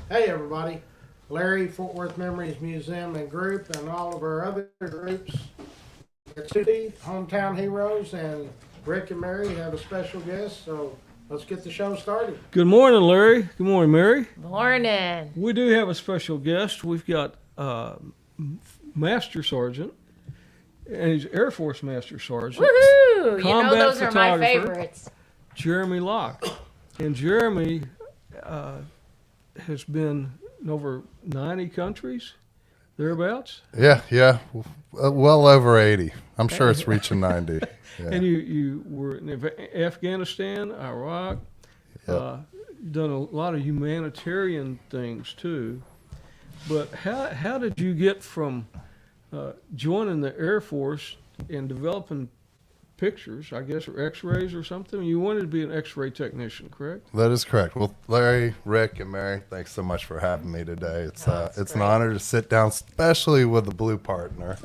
Hey everybody, Larry, Fort Worth Memories Museum and Group, and all of our other groups. It's Tuesday, Hometown Heroes, and Rick and Mary have a special guest, so let's get the show started. Good morning, Larry. Good morning, Mary. Morning. We do have a special guest. We've got Master Sergeant, and he's Air Force Master Sergeant. Woohoo! You know Combat those are my photographer. favorites. Jeremy Locke. And Jeremy has been in over 90 countries, thereabouts. Yeah. Well over 80. I'm sure it's reaching 90. Yeah. And you were in Afghanistan, Iraq. Yep. You've done a lot of humanitarian things too. But how did you get from joining the Air Force and developing pictures, I guess, or X-rays or something? You wanted to be an X-ray technician, correct? That is correct. Well, Larry, Rick, and Mary, thanks so much for having me today. It's great. an honor to sit down, especially with a blue partner.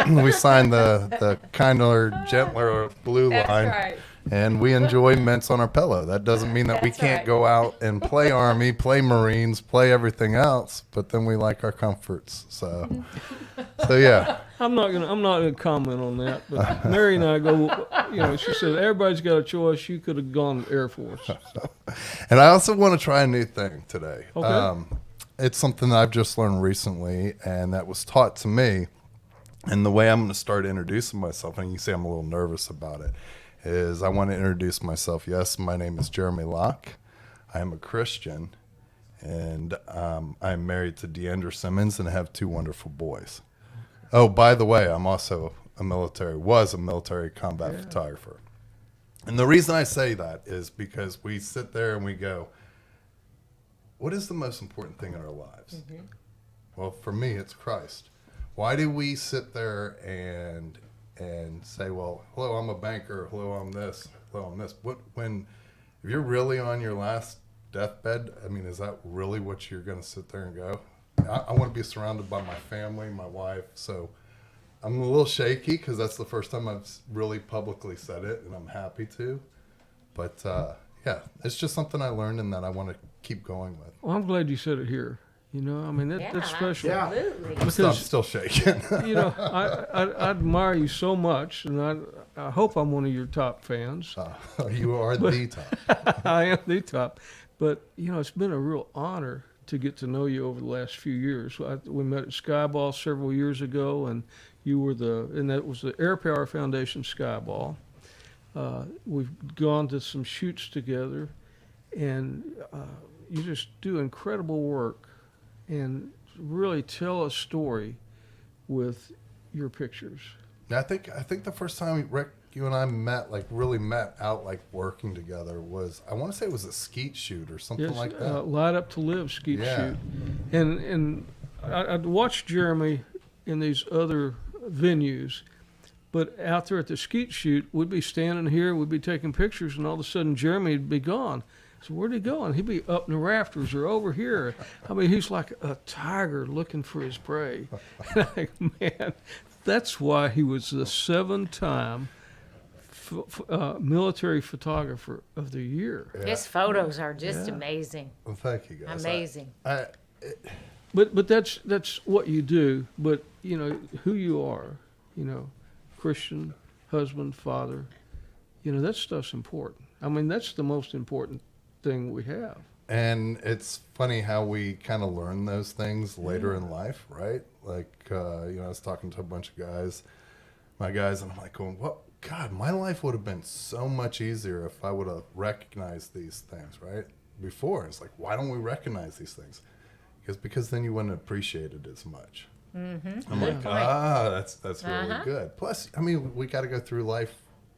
We signed the kinder, gentler blue That's line. right. And we enjoy mints on our pillow. That doesn't mean that we That's can't right. go out and play Army, play Marines, play everything else, but then we like our comforts. So yeah. I'm not gonna comment on that. But Mary and I go. She said everybody's got a choice. You could have gone to Air Force. And I also want to try a new thing today. Okay. It's something that I've just learned recently, and that was taught to me. And the way I'm going to start introducing myself, and you see I'm a little nervous about it, is I want to introduce myself. Yes, my name is Jeremy Locke. I am a Christian, and I'm married to Deandra Simmons and have two wonderful boys. Oh, by the way, I'm also was a military combat photographer. And the reason I say that is because we sit there and we go, what is the most important thing in our lives? Mm-hmm. Well, for me, it's Christ. Why do we sit there and say, well, hello, I'm a banker, hello, I'm this, hello, I'm this? If you're really on your last deathbed, I mean, is that really what you're going to sit there and go? I want to be surrounded by my family, my wife, so I'm a little shaky because that's the first time I've really publicly said it, and I'm happy to. But, yeah, it's just something I learned and that I want to keep going with. Well, I'm glad you said it here. That's special. Absolutely. I'm still shaking. I admire you so much, and I hope I'm one of your top fans. You are the top. I am the top. But, it's been a real honor to get to know you over the last few years. We met at Skyball several years ago, and you were and that was the Air Power Foundation Skyball. We've gone to some shoots together, and you just do incredible work and really tell a story with your pictures. I think the first time, Rick, you and I really met out working together was, I want to say it was a skeet shoot or something like that. Light Up to Live skeet shoot. And I'd watched Jeremy in these other venues, but out there at the skeet shoot, we'd be standing here, we'd be taking pictures, and all of a sudden Jeremy'd be gone. So where'd he go? And he'd be up in the rafters or over here. I mean, he's like a tiger looking for his prey. And I think, man, that's why he was the 7-time military photographer of the year. Yeah. His photos are just amazing. Well, thank you, guys. Amazing. But that's what you do. But who you are, Christian, husband, father, that stuff's important. I mean, that's the most important thing we have. And it's funny how we kind of learn those things later in life, right? I was talking to a bunch of my guys, and I'm like going, what? God, my life would have been so much easier if I would have recognized these things, right? Before, it's like, why don't we recognize these things? Because then you wouldn't appreciate it as much. Mm-hmm. I'm like, that's really good. Plus, I mean, we got to go through life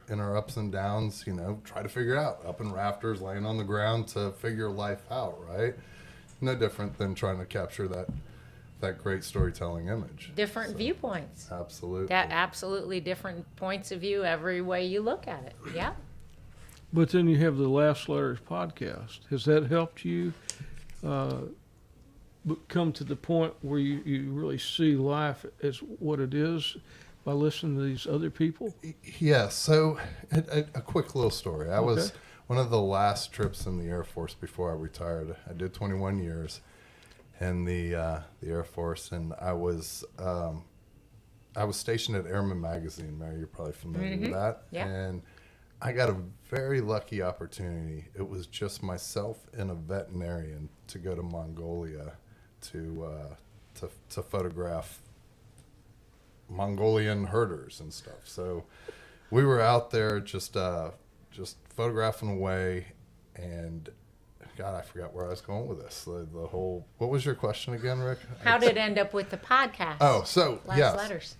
in our ups and downs, try to figure out, up in rafters, laying on the ground to figure life out, right? No different than trying to capture that great storytelling image. Different viewpoints. Absolutely. Absolutely different points of view every way you look at it. Yeah. But then you have the Last Letters podcast. Has that helped you come to the point where you really see life as what it is by listening to these other people? Yeah. So a quick little story. I was one of the last trips in the Air Force before I retired. I did 21 years in the Air Force, and I was stationed at Airman Magazine. Mary, you're probably familiar with that. Yeah. And I got a very lucky opportunity. It was just myself and a veterinarian to go to Mongolia to photograph Mongolian herders and stuff. So we were out there just photographing away, and God, I forgot where I was going with this. The whole, what was your question again, Rick? How did it end up with the podcast? Oh, so Last yes. letters.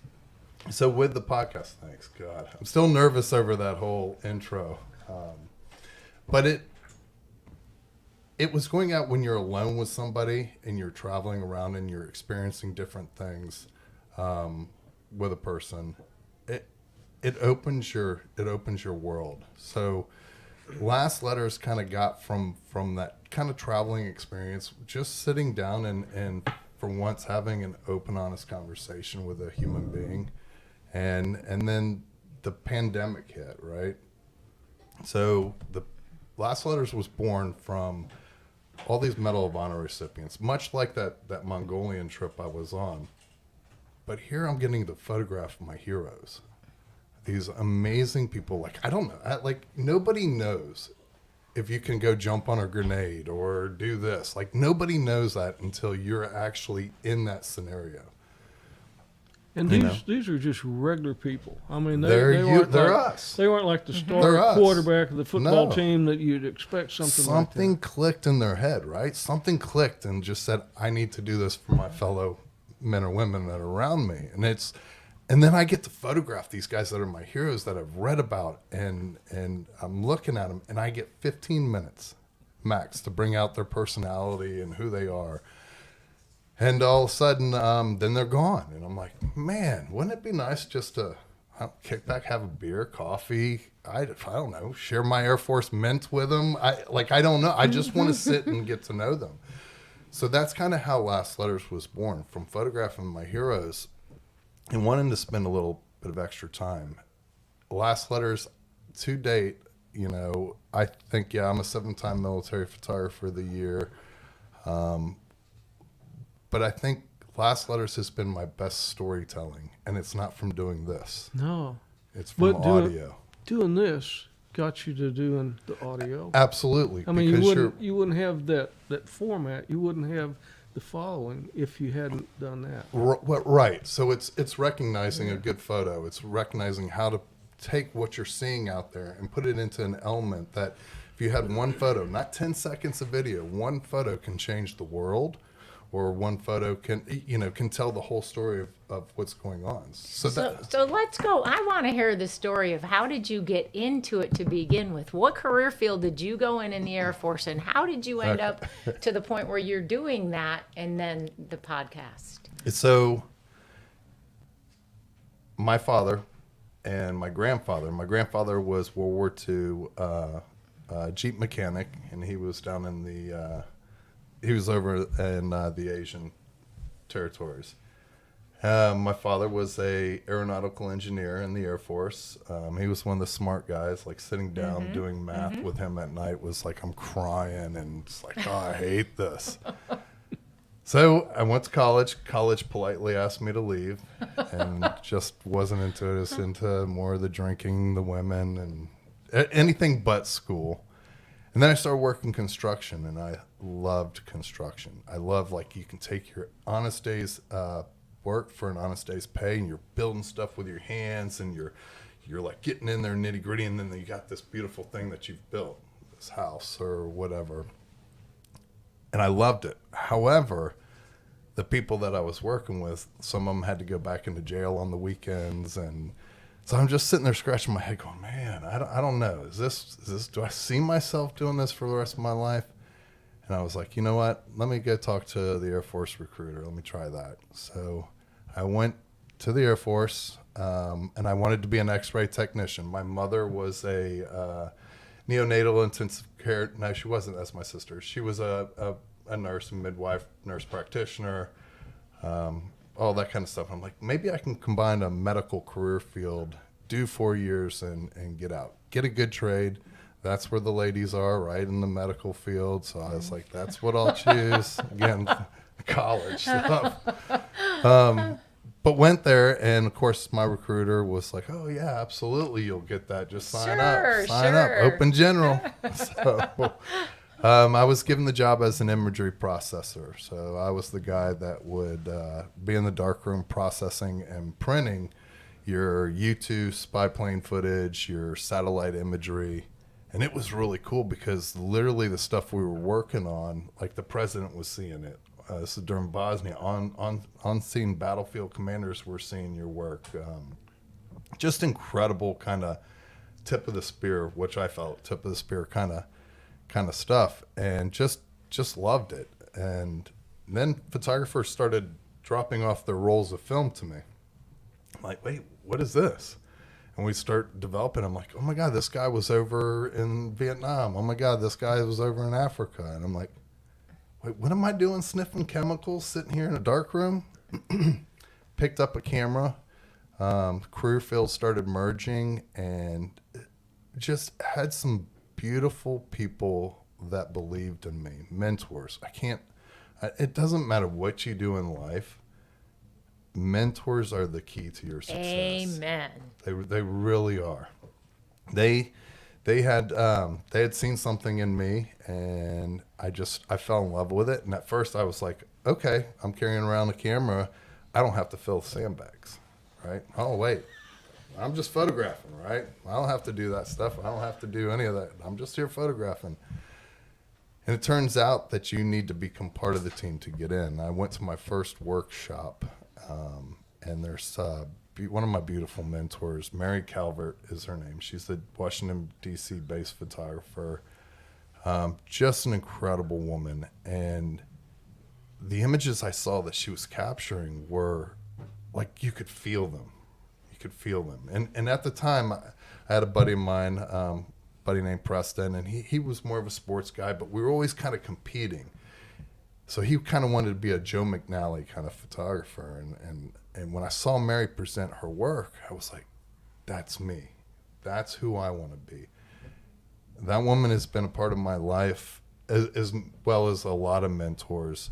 So with the podcast, thanks God, I'm still nervous over that whole intro, but it was going out when you're alone with somebody and you're traveling around and you're experiencing different things with a person. It opens your world. So last letters kind of got from that kind of traveling experience, just sitting down and for once having an open, honest conversation with a human being. And then the pandemic hit, right? So the last letters was born from all these Medal of Honor recipients, much like that Mongolian trip I was on. But here I'm getting to photograph my heroes. These amazing people, like, I don't know, like nobody knows if you can go jump on a grenade or do this. Like nobody knows that until you're actually in that scenario. And these are just regular people. I mean, They're like, us. They weren't like the They're star us. quarterback of the football No. team that you'd expect something like clicked in their head, right? Something clicked and just said, I need to do this for my fellow men or women that are around me. And then I get to photograph these guys that are my heroes that I've read about, and I'm looking at them, and I get 15 minutes max to bring out their personality and who they are. And all of a sudden, then they're gone. And I'm like, man, wouldn't it be nice just to kick back, have a beer, coffee? I don't know, share my Air Force mint with them. I don't know. I just want to sit and get to know them. So that's kind of how Last Letters was born, from photographing my heroes and wanting to spend a little bit of extra time. Last Letters to date, I think, I'm a 7-time military photographer of the year. But I think Last Letters has been my best storytelling, and it's not from doing this. No. It's from audio. Doing this got you to doing the audio. Absolutely. I mean, you wouldn't have that format. You wouldn't have the following if you hadn't done that. Right. So it's recognizing a good photo. It's recognizing how to take what you're seeing out there and put it into an element that if you had one photo, not 10 seconds of video, one photo can change the world. Or one photo can tell the whole story of what's going on. So let's go. I want to hear the story of how did you get into it to begin with? What career field did you go in the Air Force, and how did you end up to the point where you're doing that and then the podcast? So my father and my grandfather was World War II Jeep mechanic, and he was down in he was over in the Asian territories. My father was a aeronautical engineer in the Air Force. He was one of the smart guys. Like sitting down doing math with him at night was like I'm crying, and it's like, oh, I hate this. So I went to college. College politely asked me to leave, and just wasn't into it. It was into more of the drinking, the women, and anything but school. And then I started working construction, and I loved construction. I love, like, you can take your honest day's work for an honest day's pay, and you're building stuff with your hands, and you're like getting in there nitty gritty, and then you got this beautiful thing that you've built, this house or whatever. And I loved it. However, the people that I was working with, some of them had to go back into jail on the weekends, and so I'm just sitting there scratching my head going, man, I don't know. Is this, do I see myself doing this for the rest of my life? And I was like, you know what? Let me go talk to the Air Force recruiter. Let me try that. So I went to the Air Force, and I wanted to be an X-ray technician. My mother was a neonatal intensive care. No, she wasn't. That's my sister. She was a nurse, a midwife, nurse practitioner, all that kind of stuff. I'm like, maybe I can combine a medical career field, do 4 years and get out, get a good trade, That's where the ladies are, right in the medical field. So I was like, that's what I'll choose. Again, college stuff. But went there, and of course, my recruiter was like, "Oh yeah, absolutely, you'll get that. Just sign up, sign up, open general." So I was given the job as an imagery processor. So I was the guy that would be in the darkroom processing and printing your U-2 spy plane footage, your satellite imagery. And it was really cool because literally the stuff we were working on, like the president was seeing it. This is during Bosnia. On scene battlefield commanders were seeing your work. Just incredible kind of tip of the spear, which I felt tip of the spear kind of stuff, and just loved it. And then photographers started dropping off their rolls of film to me. I'm like, wait, what is this? And we start developing. I'm like, oh my God, this guy was over in Vietnam. Oh my God, this guy was over in Africa. And I'm like, wait, what am I doing sniffing chemicals sitting here in a dark room? Picked up a camera. Career fields started merging, and just had some beautiful people that believed in me, mentors. It doesn't matter what you do in life. Mentors are the key to your success. Amen. They really are. They had seen something in me, and I fell in love with it. And at first I was like, okay, I'm carrying around a camera. I don't have to fill sandbags, right? Oh, wait, I'm just photographing, right? I don't have to do that stuff. I don't have to do any of that. I'm just here photographing. And it turns out that you need to become part of the team to get in. I went to my first workshop, and there's one of my beautiful mentors, Mary Calvert is her name. She's the Washington, D.C. based photographer. Just an incredible woman. And the images I saw that she was capturing were like, you could feel them. You could feel them. And at the time, I had a buddy of mine, buddy named Preston, and he was more of a sports guy, but we were always kind of competing. So he kind of wanted to be a Joe McNally kind of photographer. And when I saw Mary present her work, I was like, that's me. That's who I want to be. That woman has been a part of my life as well as a lot of mentors.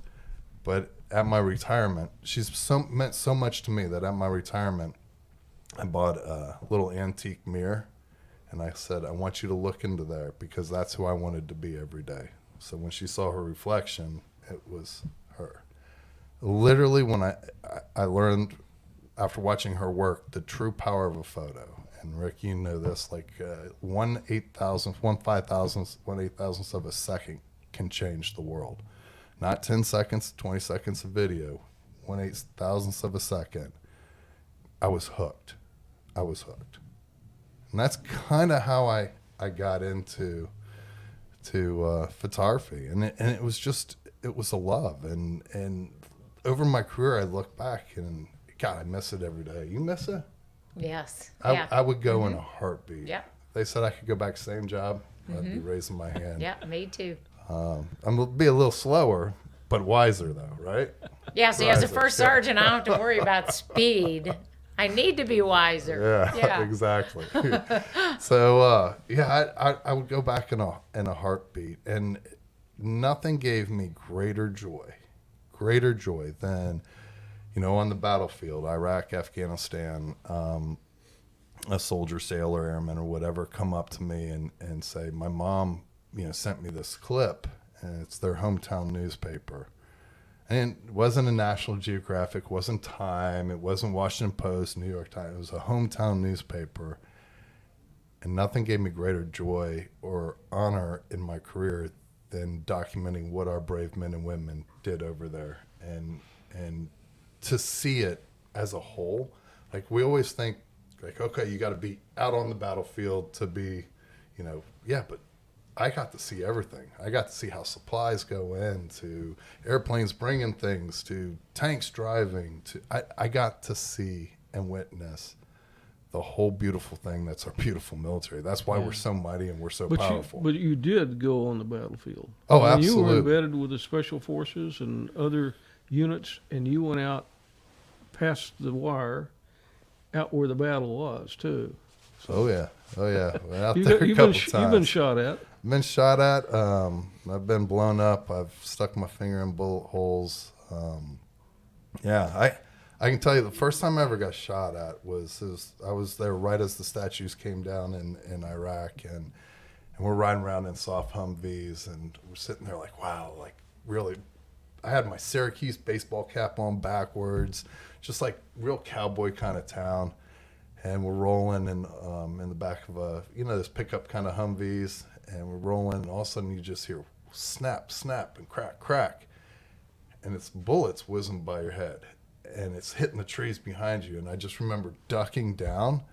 But at my retirement, she's meant so much to me that at my retirement, I bought a little antique mirror. And I said, I want you to look into there because that's who I wanted to be every day. So when she saw her reflection, it was her. Literally, when I learned after watching her work the true power of a photo. And Rick, you know this, like 1/8,000th of a second can change the world. Not 10 seconds, 20 seconds of video, 1/8,000th of a second. I was hooked. And that's kind of how I got into photography. And it was a love. And over my career, I look back and, God, I miss it every day. You miss it? Yes. I would go in a heartbeat. Yeah. They said I could go back same job. I'd be raising my hand. Yeah, me too. I'm going to be a little slower, but wiser though, right? Yeah, see, as a Wiser, first yeah. sergeant, I don't have to worry about speed. I need to be wiser. Yeah. Exactly. So, I would go back in a heartbeat, and nothing gave me greater joy than, on the battlefield, Iraq, Afghanistan, a soldier, sailor, airman, or whatever, come up to me and say, my mom, sent me this clip, and it's their hometown newspaper. And it wasn't a National Geographic, wasn't Time, it wasn't Washington Post, New York Times. It was a hometown newspaper. And nothing gave me greater joy or honor in my career than documenting what our brave men and women did over there. And to see it as a whole, like we always think, like, okay, you got to be out on the battlefield to be, but I got to see everything. I got to see how supplies go in, to airplanes bringing things, to tanks driving. I got to see and witness the whole beautiful thing that's our beautiful military. That's why we're so mighty and we're so powerful. But you did go on the battlefield. Oh, I mean, absolutely. You were embedded with the Special Forces and other units, and you went out past the wire, out where the battle was, too. So, Oh, yeah. Oh yeah. Went out You there got, a you've, couple been, times. you've been shot at. Been shot at. I've been blown up. I've stuck my finger in bullet holes. Yeah, I can tell you the first time I ever got shot at was I was there right as the statues came down in Iraq, and we're riding around in soft Humvees, and we're sitting there like, wow, like really. I had my Syracuse baseball cap on backwards, just like real cowboy kind of town. And we're rolling in the back of this pickup kind of Humvees, and we're rolling, and all of a sudden you just hear snap, snap, and crack, crack. And it's bullets whizzing by your head, and it's hitting the trees behind you. And I just remember ducking down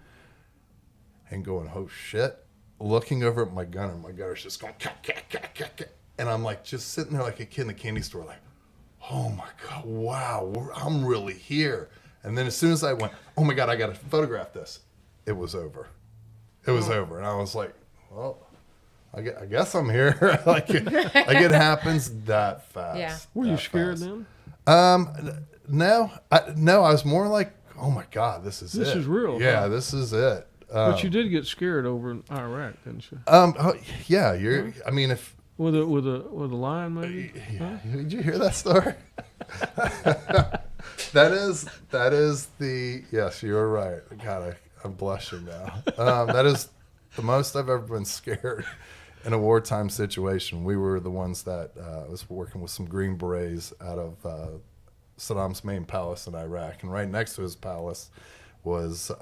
and going, oh shit, looking over at my gunner. My gunner's just going, cat, cat, cat, cat, cat. And I'm like just sitting there like a kid in a candy store, like, oh my God, wow, I'm really here. And then as soon as I went, oh my God, I got to photograph this, it was over. It was over. And I was like, well, I guess I'm here. like it happens that fast. Yeah. Were you that scared fast. then? No, I was more like, oh my God, this is This it. is real, Yeah, huh? this is it. But you did get scared over in Iraq, didn't you? Yeah, I mean, if, With a lion, maybe? yeah, did you hear that story? That is yes, you're right. God, I'm blushing now. That is the most I've ever been scared in a wartime situation. We were the ones that was working with some Green Berets out of Saddam's main palace in Iraq, and right next to his palace was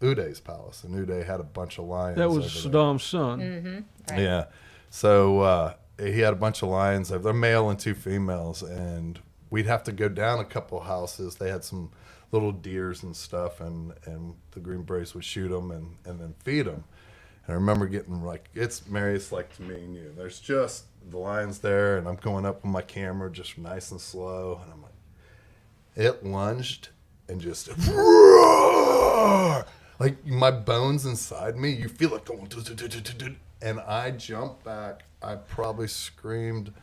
Uday's palace, and Uday had a bunch of lions. That was over there. Saddam's son. Right. Yeah. So he had a bunch of lions. They're male and two females, and we'd have to go down a couple houses. They had some little deers and stuff, and the Green Berets would shoot them and then feed them. And I remember getting like, it's like to me and you. There's just the lions there, and I'm going up with my camera just nice and slow, and I'm like, it lunged and just like my bones inside me, you feel it going, and I jumped back. I probably screamed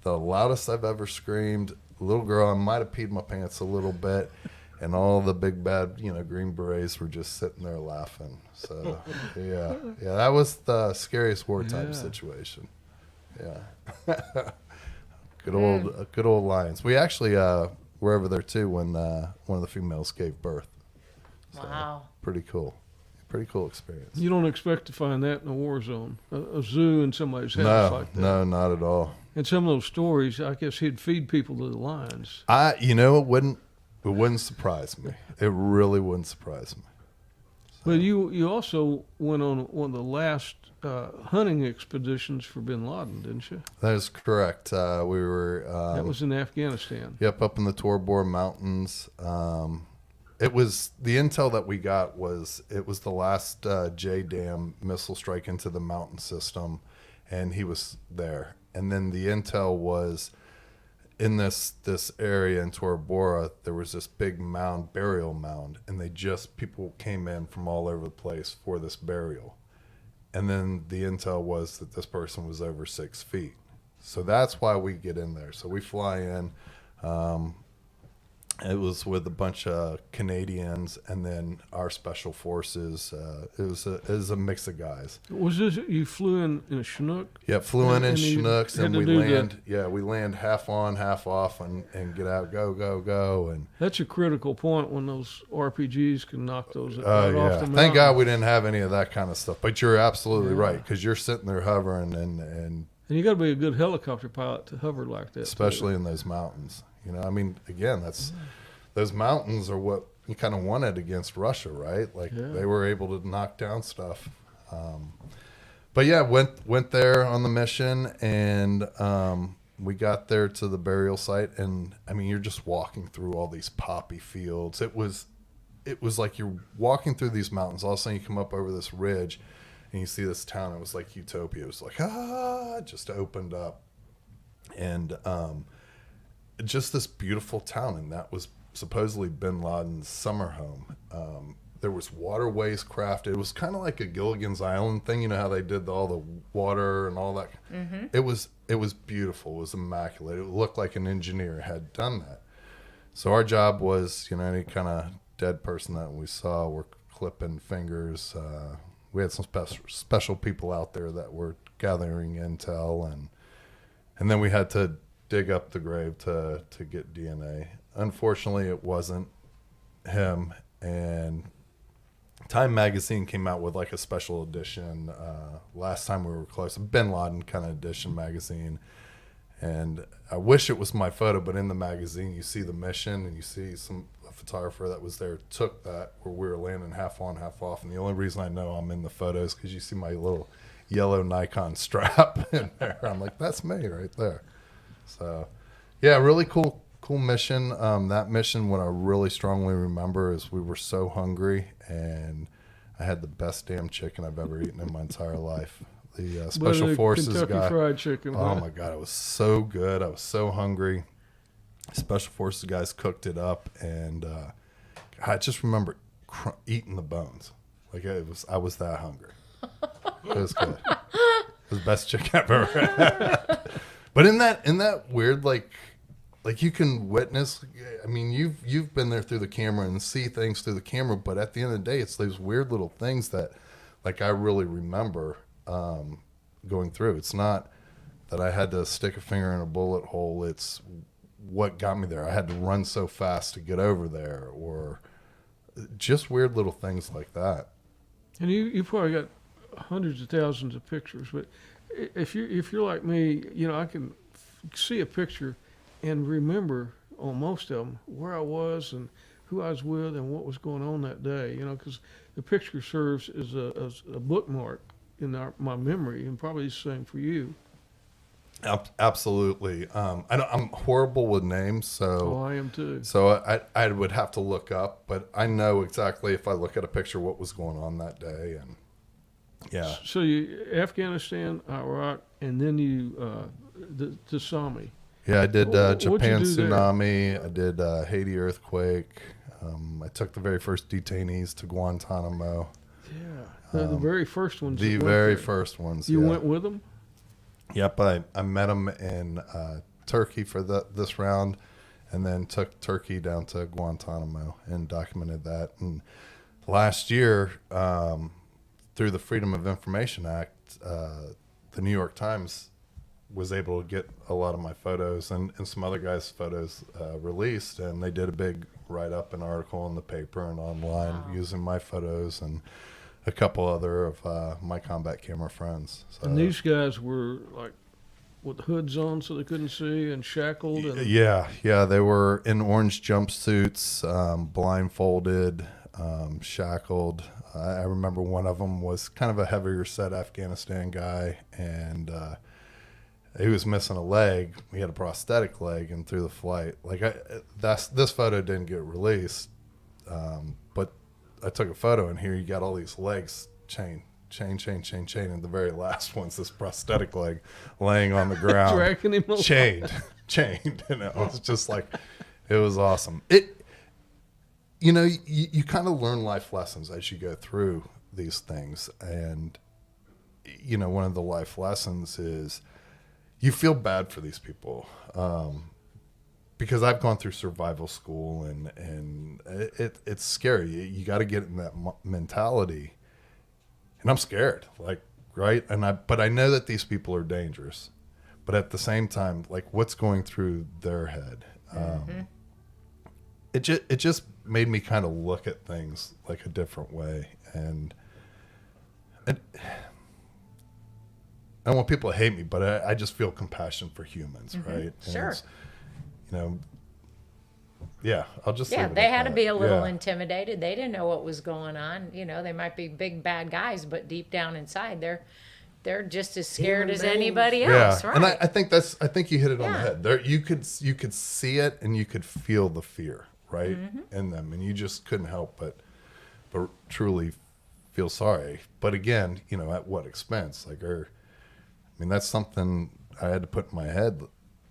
the loudest I've ever screamed. Little girl, I might have peed my pants a little bit, and all the big bad, Green Berets were just sitting there laughing. So yeah, that was the scariest wartime situation. Yeah, good old lions. We actually were over there too when one of the females gave birth. So, Wow. pretty cool experience. You don't expect to find that in a war zone, a zoo in somebody's house like that. No, not at all. And some of those stories, I guess he'd feed people to the lions. It wouldn't surprise me. It really wouldn't surprise me. But you also went on one of the last hunting expeditions for Bin Laden, didn't you? That is correct. We were. That was in Afghanistan. Yep, up in the Tor Bor Mountains. It was the intel that we got was it was the last JDAM missile strike into the mountain system, and he was there. And then the intel was in this area in Tora Bora, there was this big mound, burial mound, and people came in from all over the place for this burial. And then the intel was that this person was over 6 feet. So that's why we get in there. So we fly in. It was with a bunch of Canadians and then our special forces. It was a mix of guys. Was this you flew in a Chinook? Yeah, flew in And you Chinooks, had and to we do land. Yeah, we land half on, half off, and get out, go, and That's a critical point when those RPGs can knock those right oh off yeah. the Thank mountain. God we didn't have any of that kind of stuff. But you're absolutely Yeah. right, because you're sitting there hovering, and And you got to be a good helicopter pilot to hover like that. especially in those mountains. I mean, again, those mountains are what you kind of wanted against Russia, right? Like Yeah. they were able to knock down stuff. But yeah, went there on the mission, and we got there to the burial site, and I mean, you're just walking through all these poppy fields. It was like you're walking through these mountains. All of a sudden, you come up over this ridge, and you see this town. It was like utopia. It was like it just opened up, and just this beautiful town, and that was supposedly Bin Laden's summer home. There was waterways crafted. It was kind of like a Gilligan's Island thing. You know how they did all the water and all that. Mm-hmm. It was beautiful. It was immaculate. It looked like an engineer had done that. So our job was, any kind of dead person that we saw, we're clipping fingers. we had some special people out there that were gathering intel, and then we had to dig up the grave to get DNA. Unfortunately, it wasn't him, and Time Magazine came out with like a special edition last time we were close, a Bin Laden kind of edition magazine. And I wish it was my photo, but in the magazine you see the mission, and you see a photographer that was there took that where we were landing half on, half off. And the only reason I know I'm in the photo is because you see my little yellow Nikon strap in there. I'm like, that's me right there. So, yeah, really cool mission. That mission, what I really strongly remember is we were so hungry, and I had the best damn chicken I've ever eaten in my entire life. The Special Forces Kentucky guy. Fried Chicken. Oh my God, it was so good. I was so hungry. Special Forces guys cooked it up, and I just remember eating the bones. Like I was that hungry. It was good. It was the best chicken I've ever had. But in that weird like you can witness. I mean, you've been there through the camera and see things through the camera. But at the end of the day, it's those weird little things that, like, I really remember going through. It's not that I had to stick a finger in a bullet hole. It's what got me there. I had to run so fast to get over there, or just weird little things like that. And you probably got hundreds of thousands of pictures, but if you're like me, I can see a picture and remember on most of them where I was and who I was with and what was going on that day. Because the picture serves as a bookmark in my memory, and probably the same for you. Absolutely. I'm horrible with names, so I am too. So I would have to look up, but I know exactly if I look at a picture what was going on that day, and yeah. So you Afghanistan, Iraq, and then you the Sami. Yeah, I did Japan tsunami. There? I did Haiti earthquake. I took the very first detainees to Guantanamo. Yeah, the very first ones. The very first ones. You yeah. went with them? Yep, I met them in Turkey for this round, and then took Turkey down to Guantanamo and documented that. And last year, through the Freedom of Information Act, the New York Times was able to get a lot of my photos and some other guys' photos released, and they did a big write-up and article in the paper and online using my photos and a couple other of my combat camera friends. So, and these guys were like with hoods on so they couldn't see and shackled? And yeah, they were in orange jumpsuits, blindfolded, shackled. I remember one of them was kind of a heavier set Afghanistan guy, and he was missing a leg. We had a prosthetic leg, and through the flight, this photo didn't get released, but I took a photo, and here you got all these legs chain, and the very last one's this prosthetic leg laying on the ground, dragging him along. chained, and it was just like, it was awesome. You kind of learn life lessons as you go through these things, and one of the life lessons is you feel bad for these people, because I've gone through survival school, and it's scary. You got to get in that mentality, and I'm scared, right? But I know that these people are dangerous, but at the same time, like, what's going through their head? It just made me kind of look at things like a different way, and I don't want people to hate me, but I just feel compassion for humans, right? Sure. Yeah, I'll just leave it they at had to that. be a little Yeah. intimidated. They didn't know what was going on. They might be big bad guys, but deep down inside, they're just as scared as anybody else, right? And I think you hit it on the Yeah. head. There, you could see it, and you could feel the fear, right, in them, and you just couldn't help but truly feel sorry. But again, at what expense? That's something I had to put in my head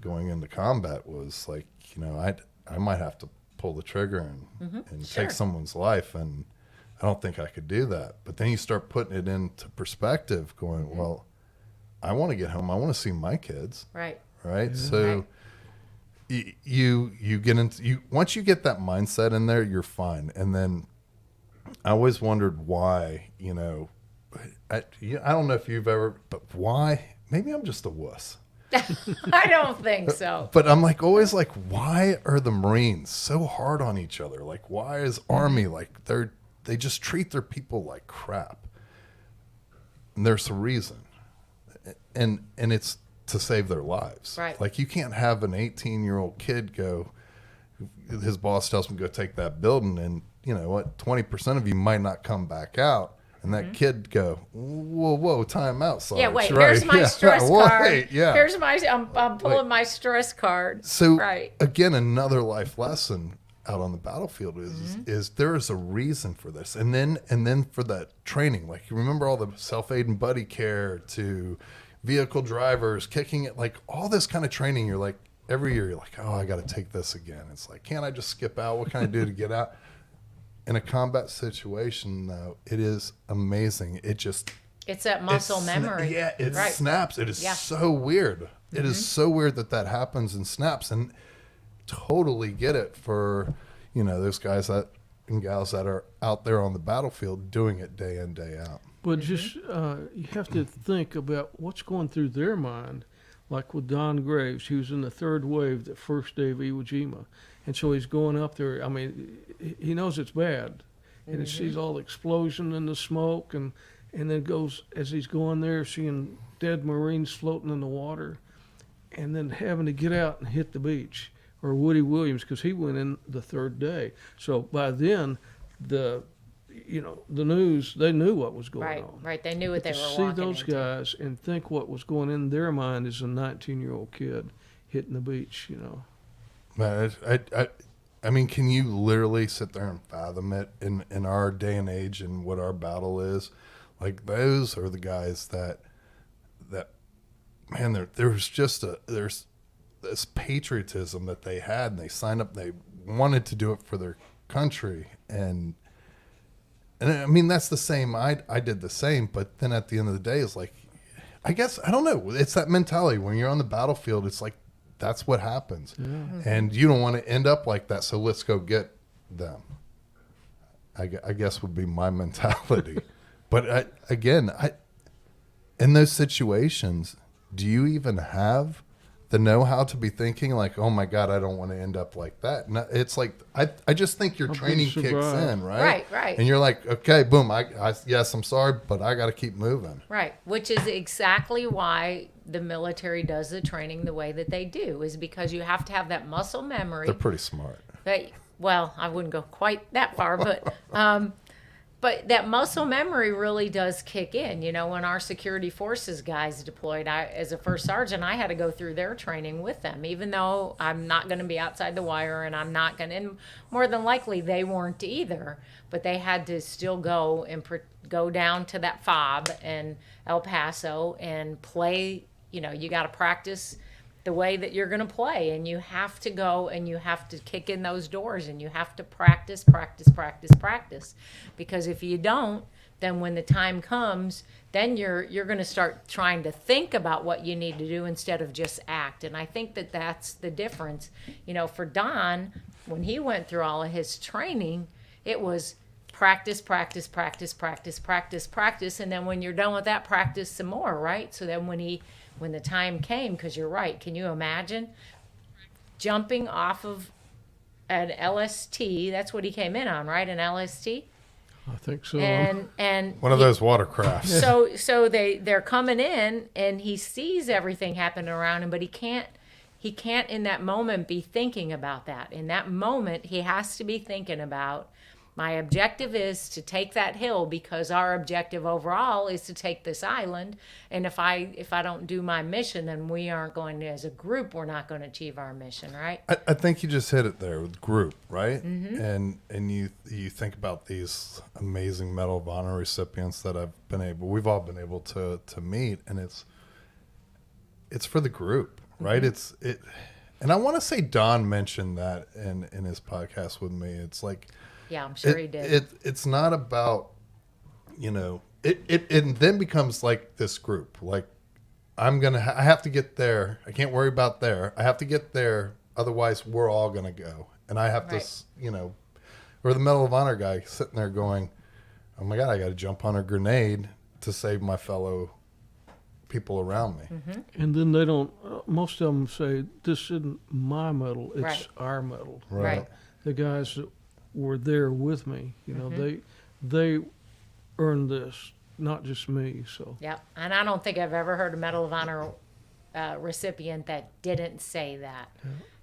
going into combat, was like, I might have to pull the trigger and Sure. take someone's life, and I don't think I could do that. But then you start putting it into perspective, going, well, I want to get home. I want to see my kids. Right. Right. So you get into, once you get that mindset in there, you're fine. And then I always wondered why, I don't know if you've ever, but why? Maybe I'm just a wuss. I don't think so. But I'm like always like, why are the Marines so hard on each other? Like, why is Army like they just treat their people like crap? And there's a reason, and it's to save their lives. Right. Like you can't have an 18-year-old kid go. His boss tells him go take that building, and you know what? 20% of you might not come back out. And that kid go, whoa, time out, Sarge. Yeah, wait, right. here's my stress card. Wait, yeah. Here's I'm pulling my stress card. So right. again, another life lesson out on the battlefield is there is a reason for this. And then for that training, like you remember all the self-aid and buddy care to vehicle drivers, kicking it, like all this kind of training, you're like, every year you're like, oh, I got to take this again. It's like, can't I just skip out? What can I do to get out? In a combat situation, though, it is amazing. It's that muscle memory. Yeah, it right. snaps. It is so weird. It is so weird that happens and snaps, and totally get it for, those guys and gals that are out there on the battlefield doing it day in, day out. But just you have to think about what's going through their mind. Like with Don Graves, he was in the third wave the first day of Iwo Jima. And so he's going up there. I mean, he knows it's bad. And he sees all the explosion and the smoke. And then goes, as he's going there, seeing dead Marines floating in the water. And then having to get out and hit the beach. Or Woody Williams, because he went in the third day. So by then, the news, they knew what was going on. Right, they knew what they were See walking those into. guys and think what was going in their mind as a 19-year-old kid hitting the beach, Man, I mean, can you literally sit there and fathom it in our day and age and what our battle is? Like those are the guys that man, there's this patriotism that they had, and they signed up, they wanted to do it for their country, and I mean that's the same. I did the same, but then at the end of the day, it's like, I guess I don't know. It's that mentality when you're on the battlefield. It's like that's what happens, and you don't want to end up like that. So let's go get them. I guess would be my mentality. But in those situations, do you even have the know-how to be thinking like, oh my God, I don't want to end up like that? No, it's like, I just think your training kicks in, right? Right. And you're like, okay, boom, yes, I'm sorry, but I got to keep moving. Right, which is exactly why the military does the training the way that they do, is because you have to have that muscle memory. They're pretty smart. Well, I wouldn't go quite that far, but that muscle memory really does kick in. When our security forces guys deployed, as a first sergeant, I had to go through their training with them, even though I'm not going to be outside the wire, and I'm not going to, and more than likely they weren't either, but they had to still go and go down to that FOB and El Paso and play. You got to practice the way that you're going to play, and you have to go and you have to kick in those doors, and you have to practice, because if you don't, then when the time comes, then you're going to start trying to think about what you need to do instead of just act. And I think that that's the difference. For Don, when he went through all of his training, it was practice, and then when you're done with that, practice some more, right? So then when the time came, because you're right, can you imagine jumping off of an LST? That's what he came in on, right? An LST? I think so. And one of those watercrafts. So they're coming in, and he sees everything happening around him, but he can't in that moment be thinking about that. In that moment, he has to be thinking about, my objective is to take that hill, because our objective overall is to take this island. And if I don't do my mission, then we aren't going to, as a group, we're not going to achieve our mission, right? I think you just hit it there with group, right? And you think about these amazing Medal of Honor recipients that we've all been able to meet, and it's for the group, right? And I want to say Don mentioned that in his podcast with me. It's like, yeah, I'm sure he did. It's not about, it then becomes like this group. Like, I have to get there. I can't worry about there. I have to get there. Otherwise, we're all going to go. And I have to, or the Medal of Honor guy sitting there going, oh my God, I got to jump on a grenade to save my fellow people around me. And then they don't. Most of them say, "This isn't my medal; it's Right. our medal." Right. The guys that were there with me, they earned this, not just me. So Yep. And I don't think I've ever heard a Medal of Honor recipient that didn't say that.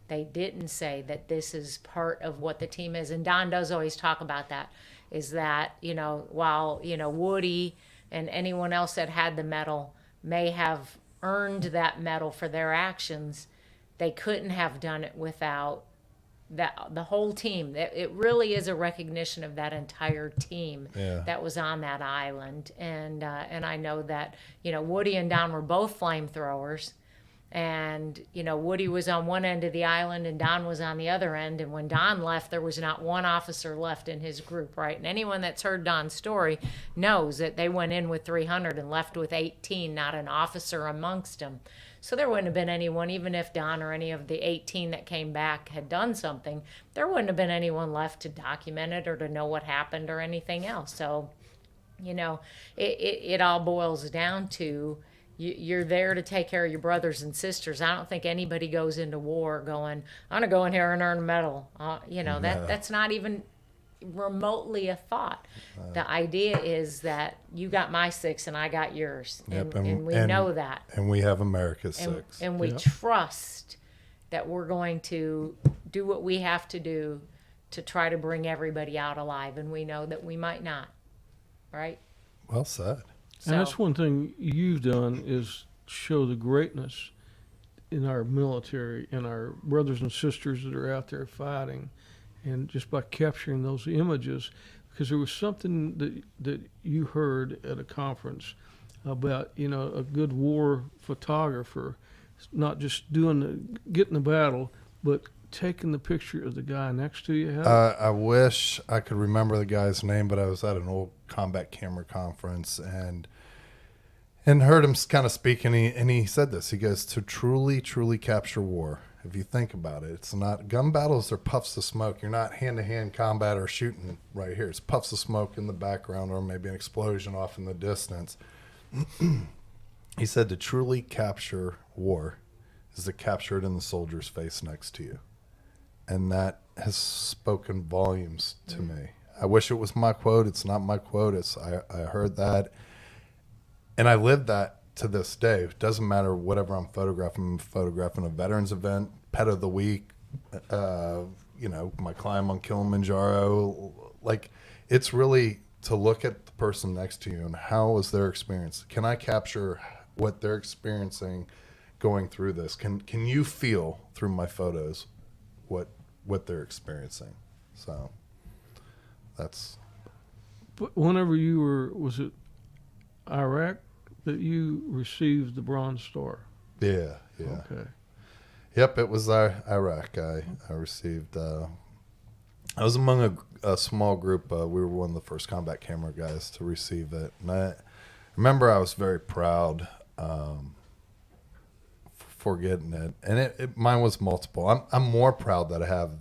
They didn't say that this is part of what the team is. And Don does always talk about that, is that, while, Woody and anyone else that had the medal may have earned that medal for their actions, they couldn't have done it without the whole team. It really is a recognition of that entire team that was on that island. And I know that, Woody and Don were both flamethrowers. And, Woody was on one end of the island and Don was on the other end. And when Don left, there was not one officer left in his group, right? And anyone that's heard Don's story knows that they went in with 300 and left with 18, not an officer amongst them. So there wouldn't have been anyone, even if Don or any of the 18 that came back had done something, there wouldn't have been anyone left to document it or to know what happened or anything else. So, it all boils down to, you're there to take care of your brothers and sisters. I don't think anybody goes into war going, I'm going to go in here and earn a medal. That's not even remotely a thought. The idea is that you got my 6 and I got yours. Yep, and we know that. And we have America's 6. And we trust that we're going to do what we have to do to try to bring everybody out alive. And we know that we might not. Right? Well said. And that's one thing you've done, is show the greatness in our military and our brothers and sisters that are out there fighting, and just by capturing those images, because there was something that you heard at a conference about, a good war photographer, not just getting the battle, but taking the picture of the guy next to you. I wish I could remember the guy's name, but I was at an old combat camera conference and heard him kind of speak, and he said this. He goes, to truly capture war, if you think about it, it's not gun battles or puffs of smoke. You're not hand-to-hand combat or shooting right here. It's puffs of smoke in the background or maybe an explosion off in the distance. He said to truly capture war is to capture it in the soldier's face next to you. And that has spoken volumes to me. I wish it was my quote. It's not my quote. I heard that. And I live that to this day. It doesn't matter whatever I'm photographing a veterans event, pet of the week, my climb on Kilimanjaro. Like, it's really to look at the person next to you and how was their experience. Can I capture what they're experiencing going through this? Can you feel through my photos what they're experiencing? So that's. But whenever was it Iraq that you received the Bronze Star? Yeah. Okay. Yep, it was Iraq. I received. I was among a small group. We were one of the first combat camera guys to receive it, and I remember I was very proud for getting it. And mine was multiple. I'm more proud that I have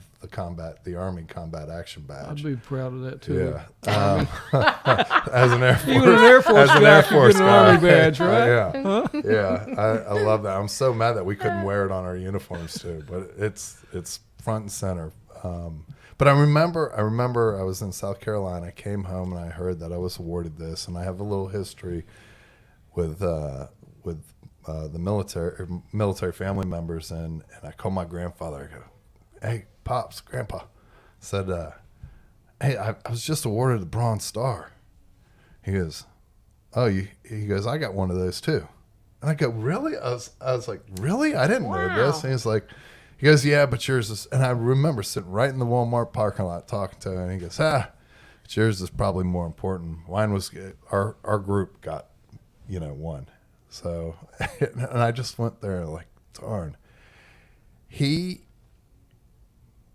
the Army Combat Action Badge. I'd be proud of that too. Yeah. As an Air Force, even an Air Force guy, Air Force get an guy. Army badge, right? Yeah. Yeah. I love that. I'm so mad that we couldn't wear it on our uniforms too, but it's front and center. But I remember I was in South Carolina. I came home and I heard that I was awarded this, and I have a little history with the military family members, and I called my grandfather. I go, hey, Pops, Grandpa, said, hey, I was just awarded the Bronze Star. He goes, oh, he goes, I got one of those too. And I go, really? I was like, really? I didn't know this. And he goes, yeah, but yours is, and I remember sitting right in the Walmart parking lot talking to him, and he goes, but yours is probably more important. Mine was, our group got, one. So, and I just went there like, darn.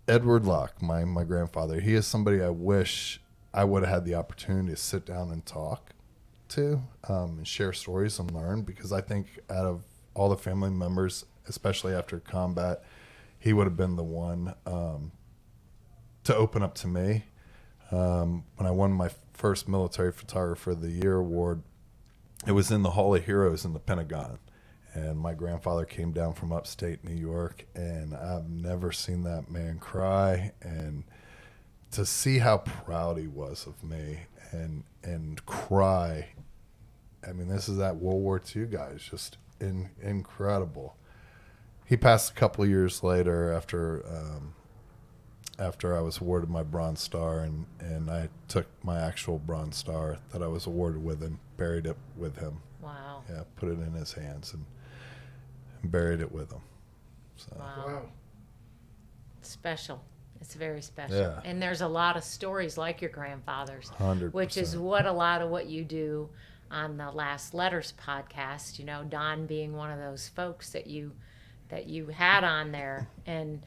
Edward Locke, my grandfather, he is somebody I wish I would have had the opportunity to sit down and talk to, and share stories and learn, because I think out of all the family members, especially after combat, he would have been the one to open up to me. When I won my first Military Photographer of the Year award, it was in the Hall of Heroes in the Pentagon. And my grandfather came down from upstate New York, and I've never seen that man cry. And to see how proud he was of me and cry, I mean, this is that World War II guy. It's just incredible. He passed a couple of years later after I was awarded my Bronze Star, and I took my actual Bronze Star that I was awarded with and buried it with him. Wow. Yeah, put it in his hands and buried it with him. So. Wow. Special. It's very special. Yeah. And there's a lot of stories like your grandfather's, 100%. which is what a lot of what you do on the Last Letters podcast, Don being one of those folks that you had on there. And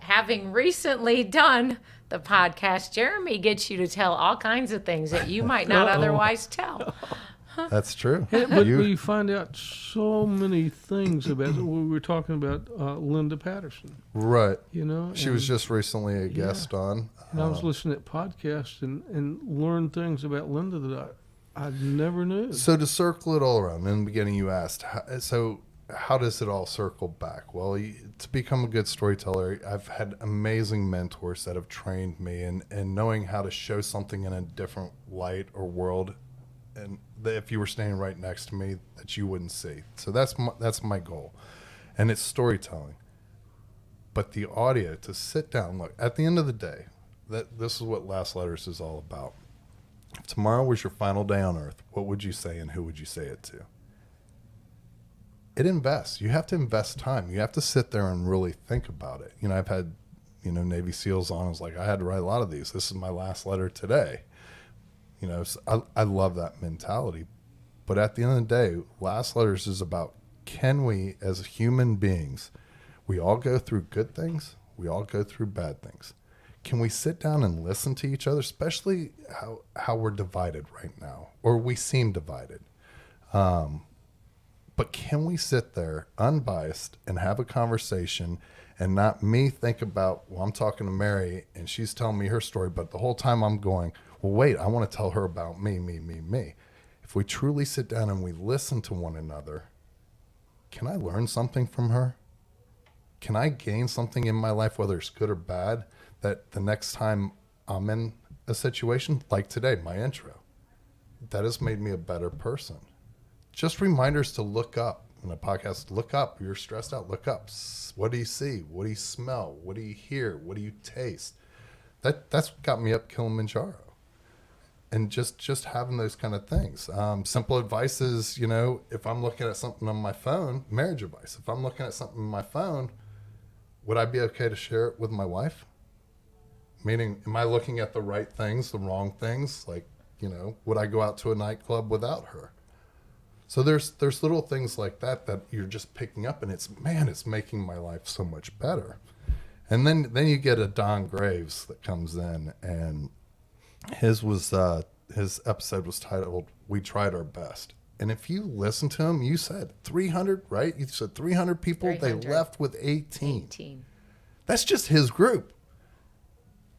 having recently done the podcast, Jeremy gets you to tell all kinds of things that you might not otherwise tell. That's true. But you find out so many things about it. We were talking about Linda Patterson. Right. She was just recently a guest on. And I was listening to podcasts and learned things about Linda that I never knew. So to circle it all around, in the beginning you asked, how does it all circle back? Well, to become a good storyteller, I've had amazing mentors that have trained me in knowing how to show something in a different light or world, and that if you were standing right next to me, that you wouldn't see. So that's my goal, and it's storytelling. But the audio, to sit down, look, at the end of the day, this is what Last Letters is all about. If tomorrow was your final day on Earth, what would you say and who would you say it to? It invests. You have to invest time. You have to sit there and really think about it. I've had, Navy SEALs on. I was like, I had to write a lot of these. This is my last letter today. So I love that mentality. But at the end of the day, Last Letters is about, can we, as human beings, we all go through good things. We all go through bad things. Can we sit down and listen to each other, especially how we're divided right now, or we seem divided? But can we sit there unbiased and have a conversation and not me think about, well, I'm talking to Mary and she's telling me her story, but the whole time I'm going, well, wait, I want to tell her about me. If we truly sit down and we listen to one another, can I learn something from her? Can I gain something in my life, whether it's good or bad, that the next time I'm in a situation like today, my intro, that has made me a better person? Just reminders to look up in a podcast. Look up. You're stressed out. Look up. What do you see? What do you smell? What do you hear? What do you taste? That's got me up Kilimanjaro. And just having those kind of things. Simple advice is, if I'm looking at something on my phone, marriage advice. If I'm looking at something on my phone, would I be okay to share it with my wife? Meaning, am I looking at the right things, the wrong things? Like, would I go out to a nightclub without her? So there's little things like that you're just picking up, and it's making my life so much better. And then you get a Don Graves that comes in, and his episode was titled "We Tried Our Best." And if you listen to him, you said 300, right? You said 300 people. 300. They left with 18. That's just his group.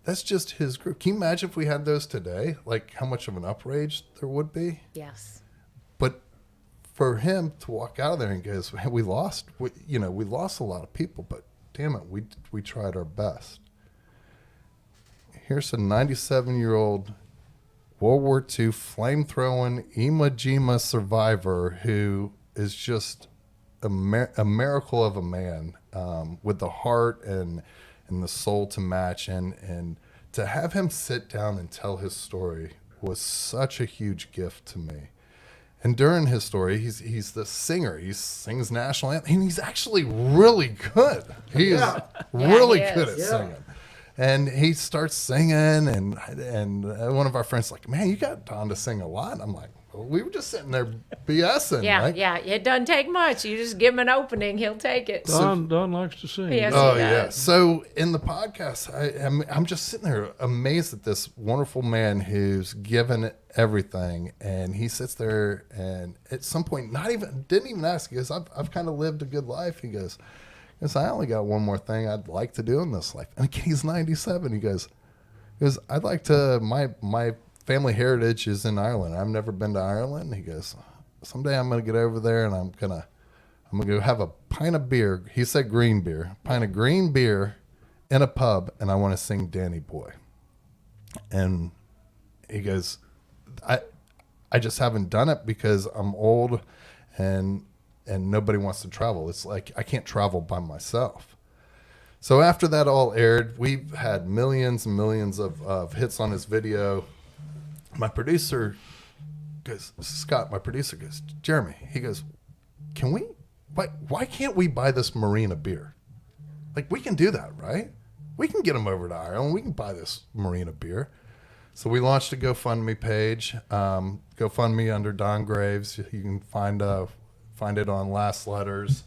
Can you imagine if we had those today? Like how much of an outrage there would be? Yes. But for him to walk out of there and goes, we lost a lot of people, but damn it, we tried our best. Here's a 97-year-old World War II flame-throwing Iwo Jima survivor who is just a miracle of a man, with the heart and the soul to match, and to have him sit down and tell his story was such a huge gift to me. And during his story, he's the singer. He sings national anthem, and he's actually really good. He is really good at singing. And he starts singing, and one of our friends like, man, you got Don to sing a lot. And I'm like, well, we were just sitting there BSing. Yeah. It doesn't take much. You just give him an opening, he'll take it. Don likes to sing. Yes, Oh he yeah. does. So in the podcast, I'm just sitting there amazed at this wonderful man who's given everything, and he sits there and at some point didn't even ask. He goes, I've kind of lived a good life. He goes, I only got one more thing I'd like to do in this life. And he's 97. He goes, I'd like to, my family heritage is in Ireland. I've never been to Ireland. He goes, someday I'm going to get over there and I'm going to go have a pint of beer. He said green beer, pint of green beer in a pub, and I want to sing Danny Boy. And he goes, I just haven't done it because I'm old and nobody wants to travel. It's like I can't travel by myself. So after that all aired, we've had millions and millions of hits on his video. My producer goes, Scott, my producer goes, Jeremy, he goes, why can't we buy this marine a beer? Like, we can do that, right? We can get him over to Ireland. We can buy this marine a beer. So we launched a GoFundMe page, GoFundMe under Don Graves. You can find it on Last Letters,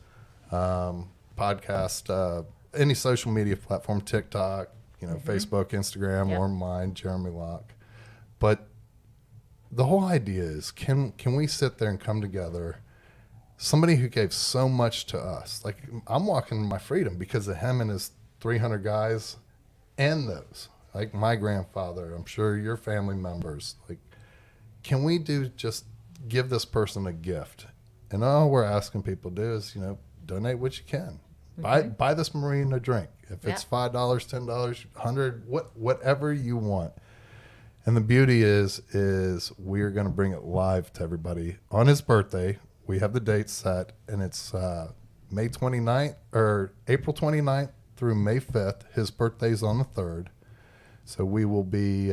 podcast, any social media platform, TikTok, Facebook, Instagram, or mine, Jeremy Locke. But the whole idea is, can we sit there and come together? Somebody who gave so much to us, like I'm walking in my freedom because of him and his 300 guys, and those, like my grandfather. I'm sure your family members. Like, can we just give this person a gift? And all we're asking people to do is, donate what you can. Buy this marine a drink. If it's $5, $10, $100, whatever you want. And the beauty is we're going to bring it live to everybody on his birthday. We have the date set, and it's May 29th or April 29th through May 5th. His birthday's on the 3rd. So we will be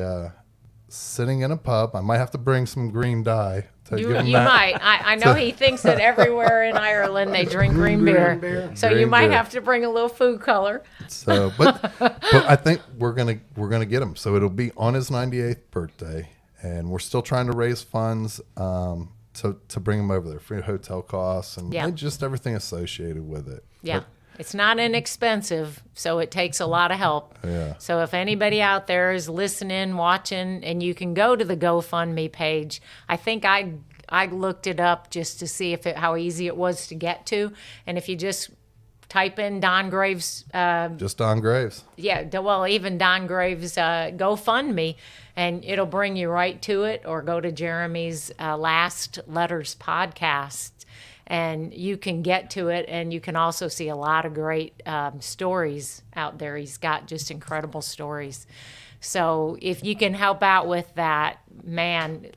sitting in a pub. I might have to bring some green dye. You might. I know he thinks that everywhere in Ireland they drink green beer. So you might have to bring a little food color. So, but I think we're gonna get him. So it'll be on his 98th birthday, and we're still trying to raise funds to bring him over there, free hotel costs and just everything associated with it. Yeah. It's not inexpensive, so it takes a lot of help. Yeah. So if anybody out there is listening, watching, and you can go to the GoFundMe page, I think I looked it up just to see how easy it was to get to. And if you just type in Don Graves. Just Don Graves. Yeah, well, even Don Graves GoFundMe, and it'll bring you right to it, or go to Jeremy's Last Letters podcast. And you can get to it, and you can also see a lot of great stories out there. He's got just incredible stories. So if you can help out with that, man,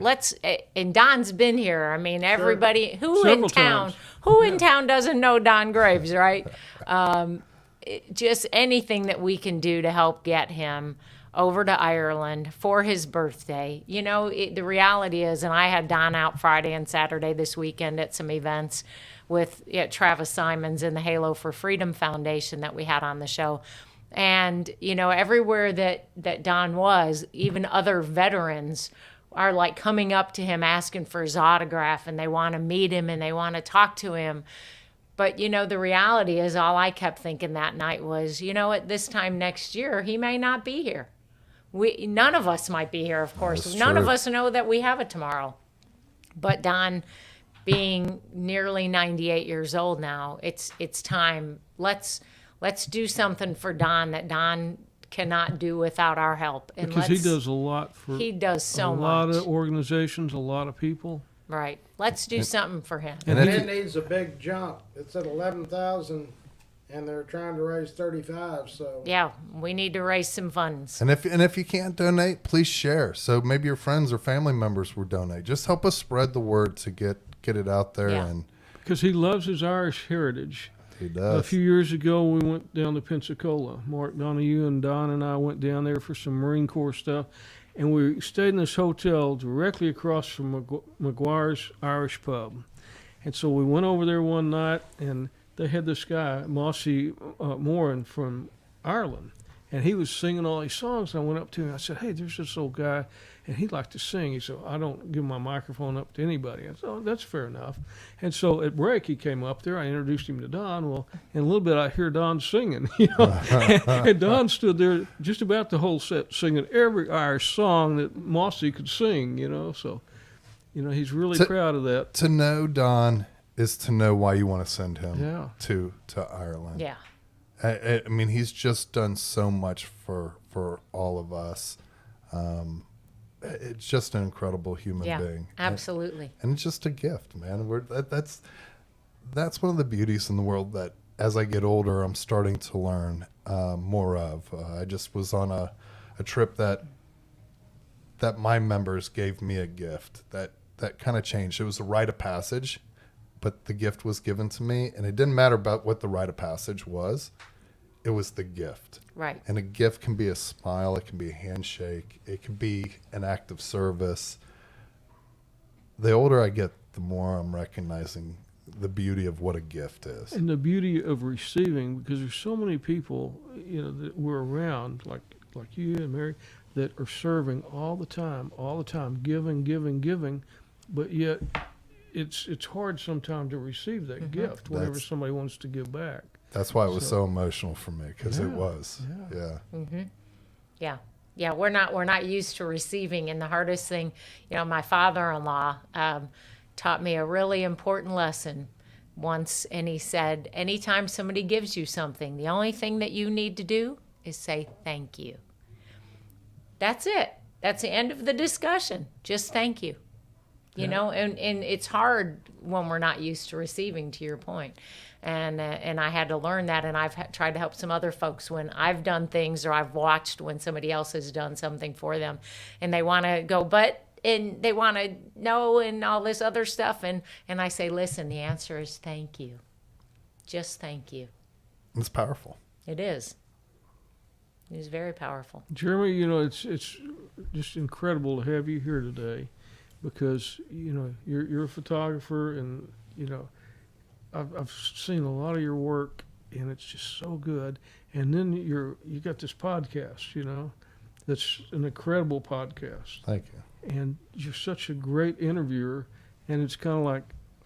and Don's been here. I mean, everybody, who in town doesn't know Don Graves, right? Just anything that we can do to help get him over to Ireland for his birthday. The reality is, and I had Don out Friday and Saturday this weekend at some events with Travis Simons and the Halo for Freedom Foundation that we had on the show. And, everywhere that Don was, even other veterans are like coming up to him asking for his autograph, and they want to meet him and they want to talk to him. But, the reality is, all I kept thinking that night was, at this time next year, he may not be here. None of us might be here, of course. None of us know that we have a tomorrow. But Don, being nearly 98 years old now, it's time. Let's do something for Don that Don cannot do without our help. And because he does a lot for a lot of organizations, a lot of people. Right. Let's do something for him. And it needs a big jump. It's at 11,000. And they're trying to raise 35, so yeah, we need to raise some funds. And if you can't donate, please share. So maybe your friends or family members will donate. Just help us spread the word to get it out there. Yeah. And because he loves his Irish heritage. He does. A few years ago, we went down to Pensacola. Mark Donahue and Don and I went down there for some Marine Corps stuff, and we stayed in this hotel directly across from McGuire's Irish Pub. And so we went over there one night, and they had this guy, Mossy Moran from Ireland, and he was singing all these songs. And I went up to him and I said, hey, there's this old guy, and he liked to sing. He said, I don't give my microphone up to anybody. I said, oh, that's fair enough. And so at break, he came up there. I introduced him to Don. Well, in a little bit, I hear Don singing. And Don stood there just about the whole set singing every Irish song that Mossy could sing, So, he's really proud of that. To know Don is to know why you want to send him to Ireland. Yeah. I mean, he's just done so much for all of us. it's just an incredible human Yeah, being. absolutely. And it's just a gift, man. That's one of the beauties in the world that as I get older, I'm starting to learn more of. I just was on a trip that my members gave me a gift that kind of changed. It was a rite of passage, but the gift was given to me, and it didn't matter about what the rite of passage was. It was the gift. Right. And a gift can be a smile. It can be a handshake. It can be an act of service. The older I get, the more I'm recognizing the beauty of what a gift is. And the beauty of receiving, because there's so many people, that we're around, like you and Mary, that are serving all the time, giving, but yet it's hard sometimes to receive that gift whenever somebody wants to give back. That's why it was so emotional for me, because it was. Yeah. Yeah, we're not used to receiving, and the hardest thing, my father-in-law taught me a really important lesson once, and he said, anytime somebody gives you something, the only thing that you need to do is say thank you. That's it. That's the end of the discussion. Just thank you. And it's hard when we're not used to receiving, to your point. And I had to learn that, and I've tried to help some other folks when I've done things or I've watched when somebody else has done something for them, and they want to go, and they want to know and all this other stuff, and I say, listen, the answer is thank you. Just thank you. It's powerful. It is. It is very powerful. Jeremy, it's just incredible to have you here today, because you're a photographer, and I've seen a lot of your work, and it's just so good. And then you got this podcast, that's an incredible podcast. Thank you. And you're such a great interviewer, and it's kind of like,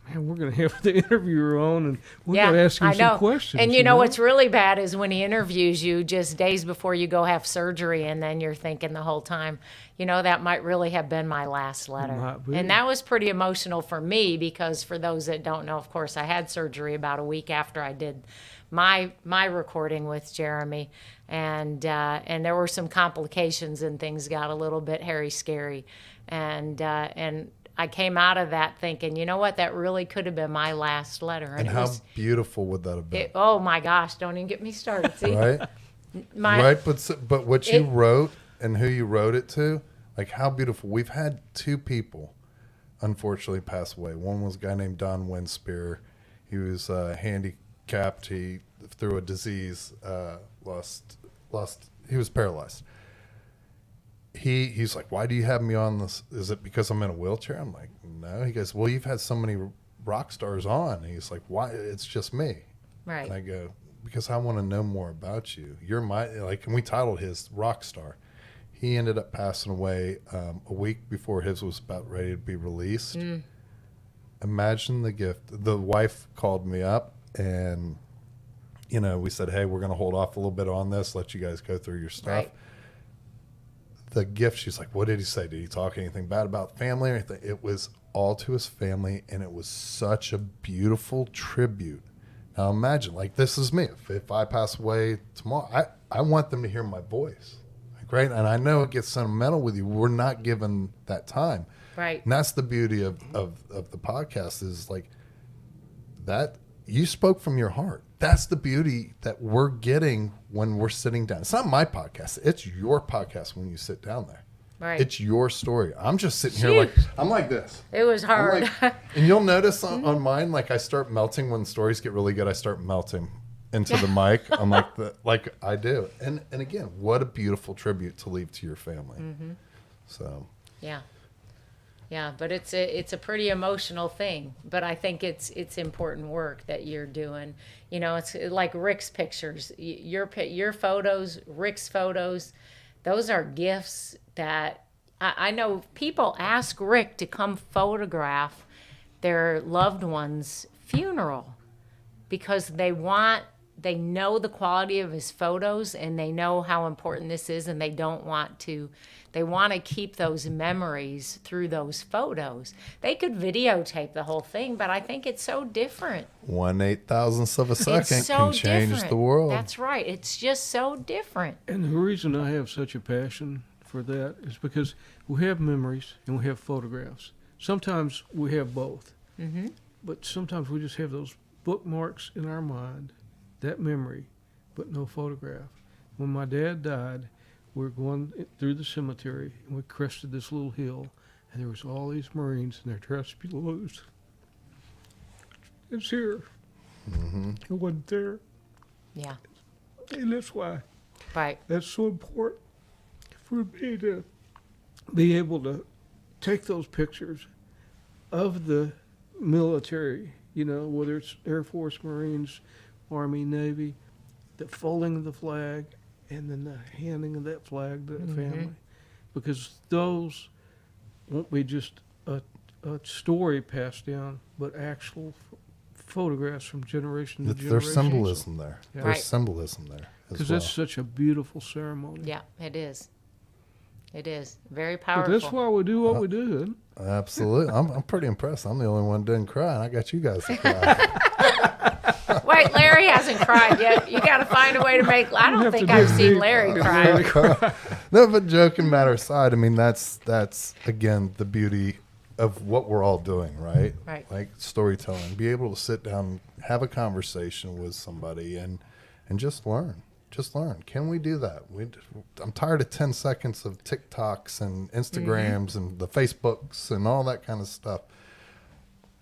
man, we're going to have the interviewer on, and we're going to ask him some questions. And what's really bad is when he interviews you just days before you go have surgery, and then you're thinking the whole time, that might really have been my last letter. And that was pretty emotional for me, because for those that don't know, of course, I had surgery about a week after I did my recording with Jeremy, and there were some complications, and things got a little bit hairy, scary, and I came out of that thinking, you know what, that really could have been my last letter. And how beautiful would that have been? Oh my gosh, don't even get me started. See? Right? Right, but what you wrote and who you wrote it to, like how beautiful. We've had two people, unfortunately, pass away. One was a guy named Don Winspear. He was handicapped. He, through a disease, he was paralyzed. He's like, why do you have me on this? Is it because I'm in a wheelchair? I'm like, no. He goes, well, you've had so many rock stars on. And he's like, why? It's just me. Right. And I go, because I want to know more about you. You're and we titled his Rock Star. He ended up passing away a week before his was about ready to be released. Imagine the gift. The wife called me up, and, we said, hey, we're going to hold off a little bit on this, let you guys go through your stuff. Right. The gift, she's like, what did he say? Did he talk anything bad about family or anything? It was all to his family, and it was such a beautiful tribute. Now imagine, like, this is me. If I pass away tomorrow, I want them to hear my voice. Like, right? And I know it gets sentimental with you. We're not given that time. Right. And that's the beauty of the podcast, is like that you spoke from your heart. That's the beauty that we're getting when we're sitting down. It's not my podcast. It's your podcast when you sit down there. Right. It's your story. I'm just sitting here I'm like this. It was hard. And you'll notice on mine, like I start melting when stories get really good. I start melting into the mic. I'm like I do. And again, what a beautiful tribute to leave to your family. So. Yeah. Yeah, but it's a pretty emotional thing. But I think it's important work that you're doing. It's like Rick's pictures, your photos, Rick's photos. Those are gifts that I know people ask Rick to come photograph their loved one's funeral because they know the quality of his photos, and they know how important this is, and they want to keep those memories through those photos. They could videotape the whole thing, but I think it's so different. 1/8,000th of a second so can change different. the world. That's right. It's just so different. And the reason I have such a passion for that is because we have memories and we have photographs. Sometimes we have both, but sometimes we just have those bookmarks in our mind, that memory, but no photograph. When my dad died, we were going through the cemetery and we crested this little hill, and there was all these Marines and their dress belows. It's here. It wasn't there. Yeah. And that's why Right. that's so important for me to be able to take those pictures of the military, whether it's Air Force, Marines, Army, Navy, the folding of the flag, and then the handing of that flag to the family. Because those won't be just a story passed down, but actual photographs from generation to generation. There's symbolism there. Yeah. There's Right. symbolism there as Because well. that's such a beautiful ceremony. Yeah, it is. It is very But powerful. that's why we do what we do. Isn't it? Absolutely. I'm pretty impressed. I'm the only one who didn't cry, and I got you guys to cry. Wait, Larry hasn't cried yet. You got to find a way to make. I don't have think to I've be seen big. Larry cry. No, but joking matter aside, I mean, that's again the beauty of what we're all doing, right? Right. Like storytelling, be able to sit down, have a conversation with somebody, and just learn. Just learn. Can we do that? I'm tired of 10 seconds of TikToks and Instagrams and the Facebooks and all that kind of stuff.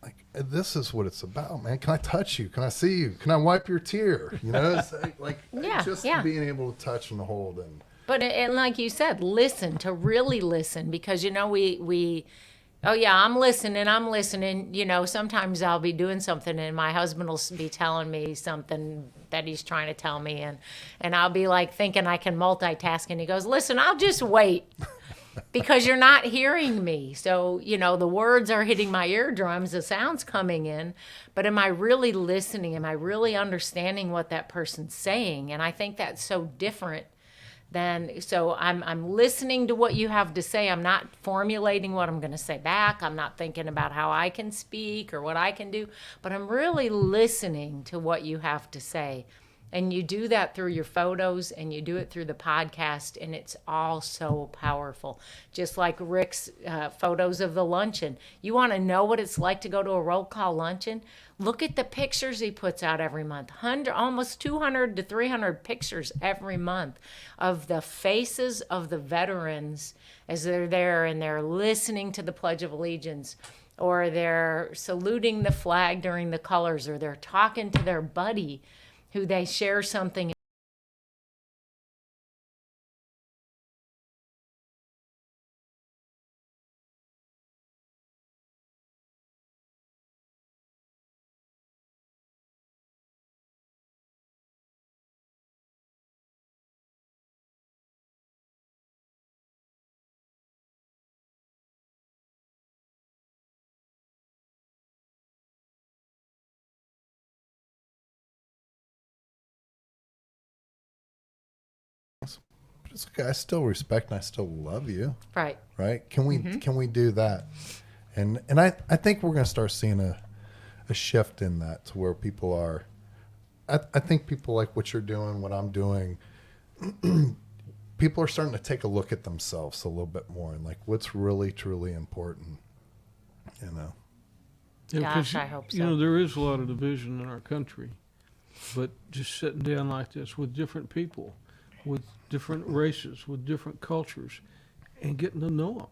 Like, this is what it's about, man. Can I touch you? Can I see you? Can I wipe your tear? It's like Yeah, just yeah. being able to touch and hold and But and like you said, listen, to really listen, because we oh yeah, I'm listening. Sometimes I'll be doing something and my husband will be telling me something that he's trying to tell me, and I'll be like thinking I can multitask, and he goes, "Listen, I'll just wait." Because you're not hearing me. So, the words are hitting my eardrums, the sound's coming in, but am I really listening? Am I really understanding what that person's saying? And I think that's so different so I'm listening to what you have to say. I'm not formulating what I'm going to say back. I'm not thinking about how I can speak or what I can do, but I'm really listening to what you have to say. And you do that through your photos, and you do it through the podcast, and it's all so powerful. Just like Rick's photos of the luncheon. You want to know what it's like to go to a roll call luncheon? Look at the pictures he puts out every month. Almost 200 to 300 pictures every month of the faces of the veterans as they're there and they're listening to the Pledge of Allegiance, or they're saluting the flag during the colors, or they're talking to their buddy who they share something. but it's okay. I still respect and I still love you. Right. Right? Can we do that? And I think we're going to start seeing a shift in that to where people are. I think people like what you're doing, what I'm doing. People are starting to take a look at themselves a little bit more and like what's really truly important. Yeah, Gosh, 'cause, I hope so. there is a lot of division in our country, but just sitting down like this with different people, with different races, with different cultures, and getting to know them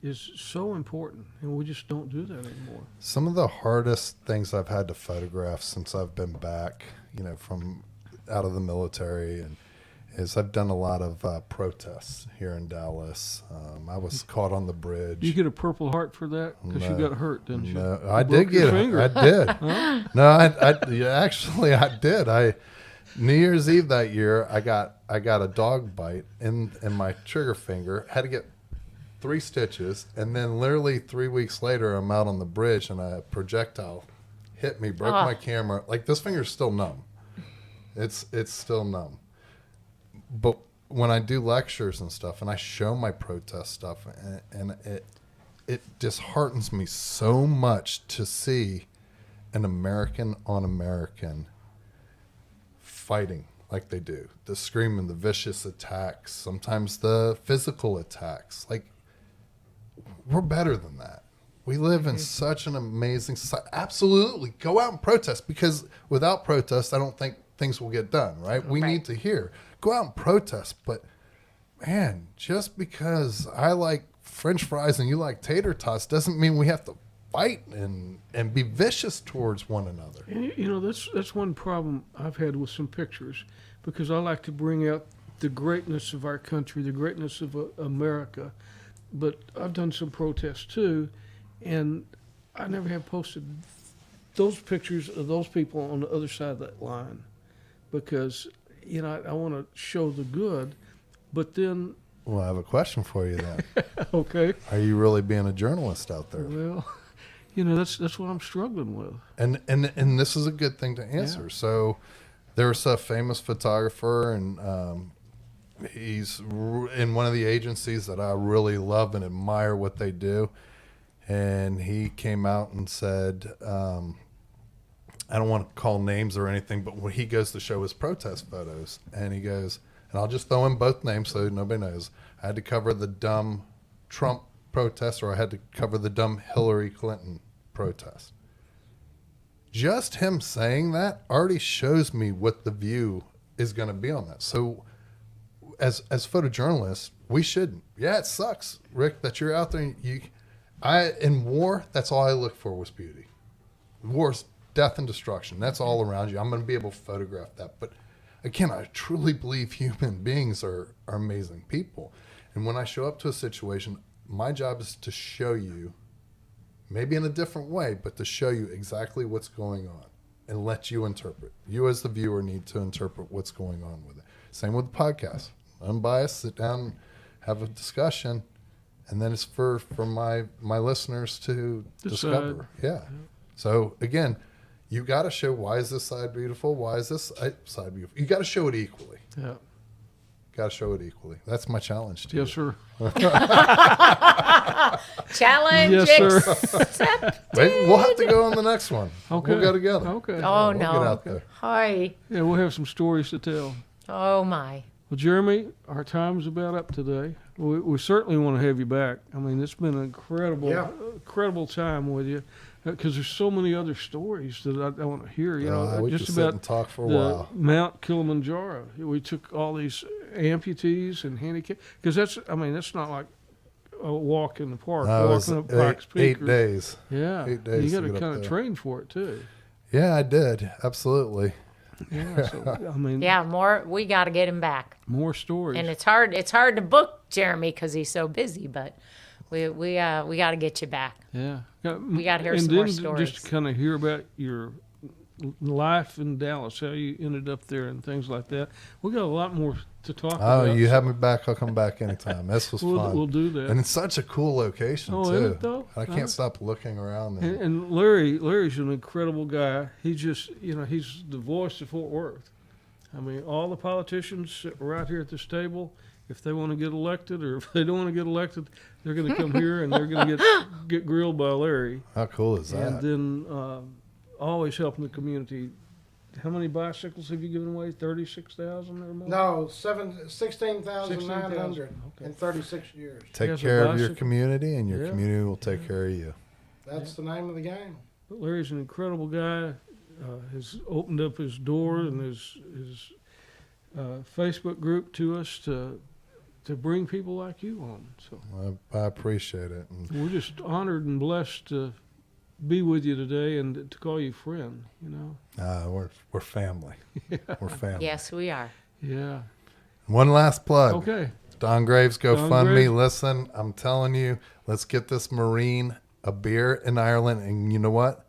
is so important, and we just don't do that anymore. Some of the hardest things I've had to photograph since I've been back, from out of the military, and is I've done a lot of protests here in Dallas. I was caught on the bridge. You get a Purple Heart for that because you No. got hurt, didn't you? No, You I broke did your get finger. it. I did. No, yeah, actually I did. New Year's Eve that year, I got a dog bite in my trigger finger. Had to get 3 stitches, and then literally 3 weeks later, I'm out on the bridge, and a projectile hit me, broke my camera. Like, this finger's still numb. It's still numb. But when I do lectures and stuff, and I show my protest stuff, and it disheartens me so much to see an American on American fighting like they do. The screaming, the vicious attacks, sometimes the physical attacks. Like, we're better than that. We live in such an amazing society. Absolutely. Go out and protest, because without protest, I don't think things will get done, right? We need to hear. Go out and protest. But, man, just because I like French fries and you like tater tots doesn't mean we have to fight and be vicious towards one another. And, you know, that's one problem I've had with some pictures, because I like to bring out the greatness of our country, the greatness of America. But I've done some protests too, and I never have posted those pictures of those people on the other side of that line, because, you know, I want to show the good, but then. Well, I have a question for you then. Okay. Are you really being a journalist out there? Well, you know, that's what I'm struggling with. And this is a good thing to answer. Yeah. So there's a famous photographer, and he's in one of the agencies that I really love and admire what they do. And he came out and said, I don't want to call names or anything, but when he goes to show his protest photos, and he goes, and I'll just throw in both names so nobody knows, I had to cover the dumb Trump protest, or I had to cover the dumb Hillary Clinton protest. Just him saying that already shows me what the view is going to be on that. So as photojournalists, we shouldn't. Yeah, it sucks, Rick, that you're out there. In war, that's all I look for was beauty. War's death and destruction. That's all around you. I'm going to be able to photograph that. But again, I truly believe human beings are amazing people. And when I show up to a situation, my job is to show you, maybe in a different way, but to show you exactly what's going on and let you interpret. You as the viewer need to interpret what's going on with it. Same with the podcast. Unbiased, sit down, have a discussion, and then it's for my listeners to discover. Yeah. So again, you got to show, why is this side beautiful? Why is this side beautiful? You got to show it equally. Yeah. Got to show it equally. That's my challenge to you. Yes, sir. Challenge Yes, sir. accepted. Wait, we'll have to go on the next one. Okay. We'll go together. Okay. Oh, We'll no. get out there. Hi. Yeah, we'll have some stories to tell. Oh, my. Well, Jeremy, our time's about up today. We certainly want to have you back. I mean, it's been an incredible time with you, because there's so many other stories that I want to hear. You know, we just could sit about and talk for a the while. Mount Kilimanjaro. We took all these amputees and handicapped, because that's not like a walk in the park, No, it was walking up Pikes Peak. 8 days. Yeah, 8 days you to got to get up kind of there. train for it too. Yeah, I did. Absolutely. Yeah, so, I mean, Yeah, we got to get him back. more stories. And it's hard to book Jeremy because he's so busy, but we got to get you back. Yeah, We got to hear and some then more stories. just to kind of hear about your life in Dallas, how you ended up there, and things like that. We got a lot more to talk about. Oh, you have me back. I'll come back anytime. This was fun. We'll do that. And it's such a cool location, Oh, too. isn't it, though? I can't stop looking around. And And Larry's an incredible guy. He just, he's the voice of Fort Worth. I mean, all the politicians right here at this table, if they want to get elected or if they don't want to get elected, they're going to come here and they're going to get grilled by Larry. how cool is that? And then always helping the community. How many bicycles have you given away? 36,000 or more? No, 16,900 Okay. in 36 years. Take has a care of your bicycle. community, and your Yeah. community will take care of you. That's the name of the game. But Larry's an incredible guy. Has opened up his door and his Facebook group to us to bring people like you on. So I appreciate it. And we're just honored and blessed to be with you today and to call you friend. we're family. We're family. Yes, we are. Yeah. One last plug. Okay. Don Graves, Don GoFundMe. Graves. Listen, I'm telling you, let's get this Marine a beer in Ireland. And you know what?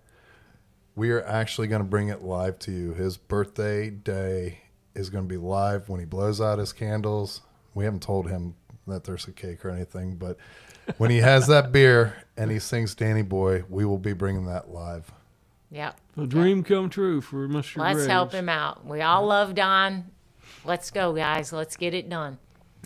We are actually going to bring it live to you. His birthday day is going to be live when he blows out his candles. We haven't told him that there's a cake or anything, but when he has that beer and he sings Danny Boy, we will be bringing that live. Yep. A dream come true for Mr. Let's Graves. help him out. We all love Don. Let's go, guys. Let's get it done.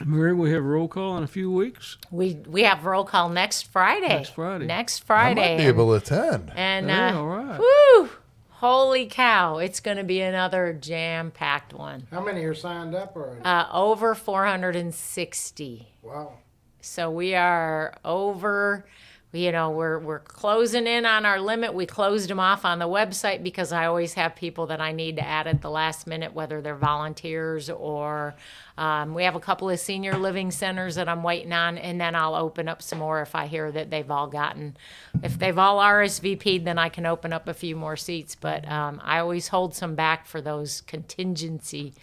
Mary, we have roll call in a few weeks. We have roll call next Friday. Next Friday. Next I Friday. might be able to attend. And Hey, all right. woo! Holy cow, it's going to be another jam-packed one. How many are signed up already? Over 460. Wow. So we are over, we're closing in on our limit. We closed them off on the website because I always have people that I need to add at the last minute, whether they're volunteers or we have a couple of senior living centers that I'm waiting on, and then I'll open up some more if I hear that they've all if they've all RSVP'd, then I can open up a few more seats. But I always hold some back for those contingency.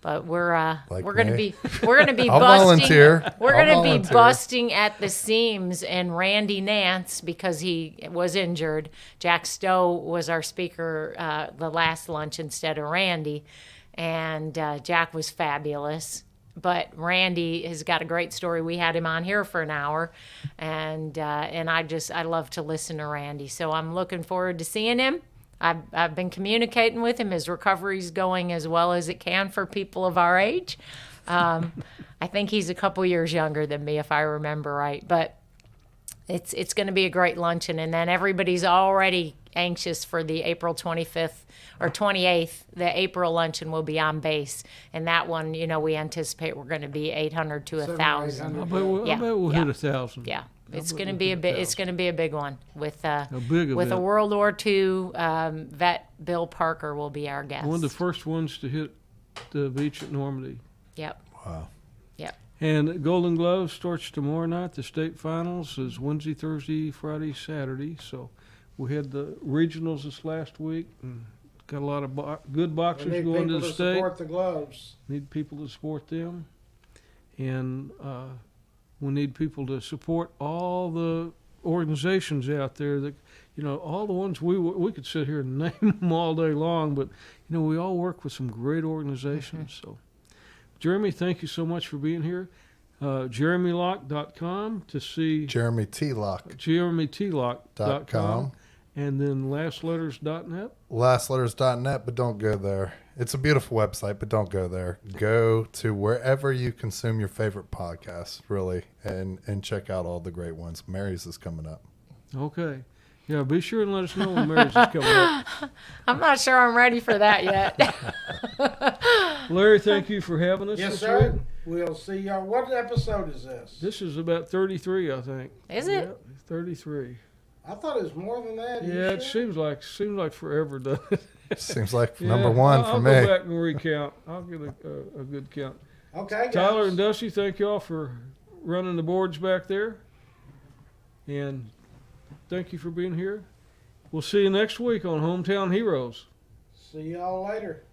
But we're gonna be I'll busting. volunteer. We're I'll gonna be volunteer. busting at the seams, and Randy Nance, because he was injured. Jack Stowe was our speaker the last lunch instead of Randy, and Jack was fabulous. But Randy has got a great story. We had him on here for an hour, and I love to listen to Randy. So I'm looking forward to seeing him. I've been communicating with him. His recovery's going as well as it can for people of our age. I think he's a couple years younger than me, if I remember right. But it's going to be a great luncheon, and then everybody's already anxious for the April 25th or 28th. The April luncheon will be on base, and that one, we anticipate we're going to be 800 to 1,000. I bet we'll hit 1,000. Yeah. It's going to be a big. It's going to be a big one with a event. World War II vet. Bill Parker will be our guest. One of the first ones to hit the beach at Normandy. Yep. Wow. Yep. And Golden Gloves starts tomorrow night. The state finals is Wednesday, Thursday, Friday, Saturday. So we had the regionals this last week and got a lot of good boxers We need going to people the to state. support the gloves. Need people to support them, and we need people to support all the organizations out there that, all the ones we could sit here and name them all day long, but, we all work with some great organizations. So, Jeremy, thank you so much for being here. JeremyLock.com to see JeremyTlock.com. JeremyTlock.com, and then lastletters.net. Lastletters.net, but don't go there. It's a beautiful website, but don't go there. Go to wherever you consume your favorite podcasts, really, and check out all the great ones. Mary's is coming up. Okay. Yeah, be sure and let us know when Mary's is coming up. I'm not sure I'm ready for that yet. Larry, thank you for having us Yes, this sir. week. We'll see y'all. What episode is this? This is about 33, I think. Is it? Yeah, 33. I thought it was more than that. You Yeah, it sure? seems like forever, doesn't it? Seems like Yeah, number one I'll for go me. back and recount. I'll get a good count. Okay, guys. Tyler and Dusty, thank y'all for running the boards back there. And thank you for being here. We'll see you next week on Hometown Heroes. See y'all later.